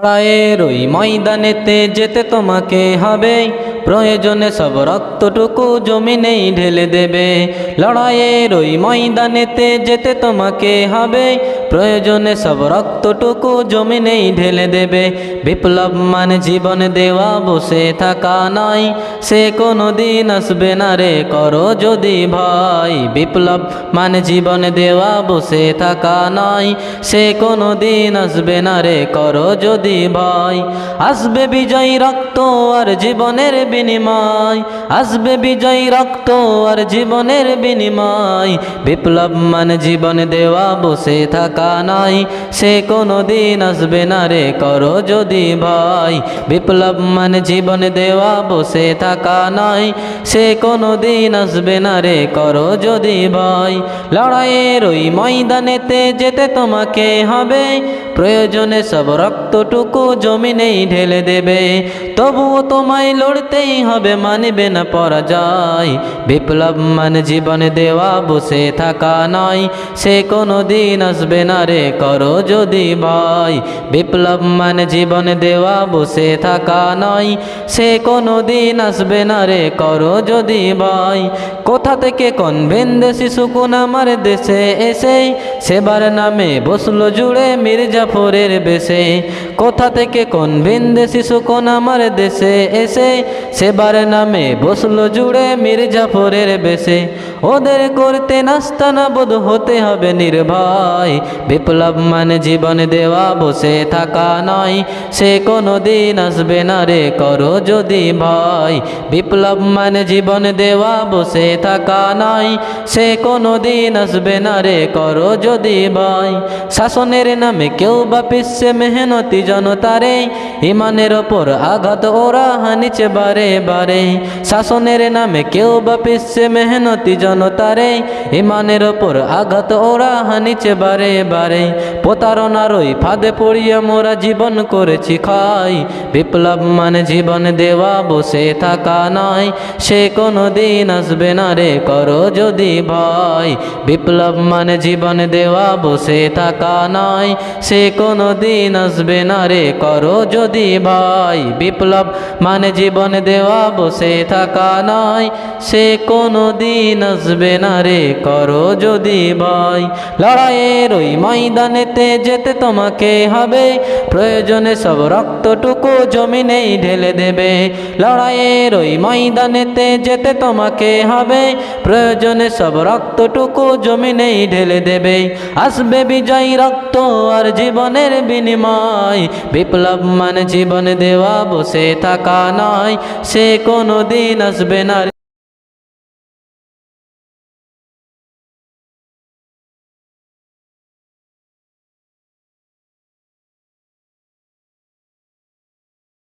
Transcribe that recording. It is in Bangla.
লড়াইয়ের ওই ময়দানেতে যেতে তোমাকে হবে, প্রয়োজনে সব রক্তটুকু জমিনেই ঢেলে দেবে। লড়াইয়ের ওই ময়দানেতে যেতে তোমাকে হবে, প্রয়োজনে সব রক্তটুকু জমিনেই ঢেলে দেবে। বিপ্লব মানে জীবন দেওয়া, বসে থাকা নয়, সে কোনো দিন আসবে না রে করো যদি ভয়। বিপ্লব মানে জীবন দেওয়া, বসে থাকা নয়, সে কোনো দিন আসবে না রে করো যদি ভয়। আসবে বিজয় রক্ত আর জীবনের বিনিময়, আসবে বিজয় রক্ত আর জীবনের বিনিময়। বিপ্লব মানে জীবন দেওয়া, বসে থাকা নয়, সে কোনো দিন আসবে না রে করো যদি ভয়। বিপ্লব মানে জীবন দেওয়া, বসে থাকা নয়, সে কোনো দিন আসবে না রে করো যদি ভয়। লড়াইয়ের ওই ময়দানেতে যেতে তোমাকে হবে, প্রয়োজনে সব রক্তটুকু জমিনেই ঢেলে দেবে। তবুও তোমায় লড়তেই হবে, মানবে না পরাজয়। বিপ্লব মানে জীবন দেওয়া, বসে থাকা নয়, সে কোনো দিন আসবে না রে করো যদি ভয়। বিপ্লব মানে জীবন দেওয়া, বসে থাকা নয়, সে কোনো দিন আসবে না রে করো যদি ভয়। কোথা থেকে কোন ভিনদেশি সুকুন আমার দেশে এসে, সেবার নামে বসলো জুড়ে মির্জাফরের বেশে। কোথা থেকে কোন ভিনদেশি সুকুন আমার দেশে এসে, সেবার নামে বসলো জুড়ে মির্জাফরের বেশে। ওদের করতে নাস্তানা বোধ হতে হবে নির্ভয়। বিপ্লব মানে জীবন দেওয়া, বসে থাকা নয়, সে কোনো দিন আসবে না রে করো যদি ভয়। বিপ্লব মানে জীবন দেওয়া, বসে থাকা নয়, সে কোনো দিন আসবে না রে করো যদি ভয়। শাসনের নামে কেউ বা পিছে মেহনতি জনতারে, ইমানের ওপর আঘাত ওরা হানিছে বারে বারে। শাসনের নামে কেউ বা পিছে মেহনতি জনতারে, ইমানের ওপর আঘাত ওরা হানিছে বারে বারে। প্রতারণার ওই ফাঁদে পড়িয়া মোরা জীবন করেছি ক্ষয়। বিপ্লব মানে জীবন দেওয়া, বসে থাকা নয়, সে কোনো দিন আসবে না রে করো যদি ভয়। বিপ্লব মানে জীবন দেওয়া, বসে থাকা নয়, সে কোনো দিন আসবে না রে করো যদি ভয়। বিপ্লব মানে জীবন দেওয়া, বসে থাকা নয়, সে কোনো দিন আসবে না রে করো যদি ভয়। লড়াইয়ের ওই ময়দানেতে যেতে তোমাকে হবে, প্রয়োজনে সব রক্তটুকু জমিনেই ঢেলে দেবে। লড়াইয়ের ওই ময়দানেতে যেতে তোমাকে হবে, প্রয়োজনে সব রক্তটুকু জমিনেই ঢেলে দেবে। আসবে বিজয় রক্ত আর জীবনের বিনিময়। বিপ্লব মানে জীবন দেওয়া, বসে থাকা নয়, সে কোনো দিন আসবে না।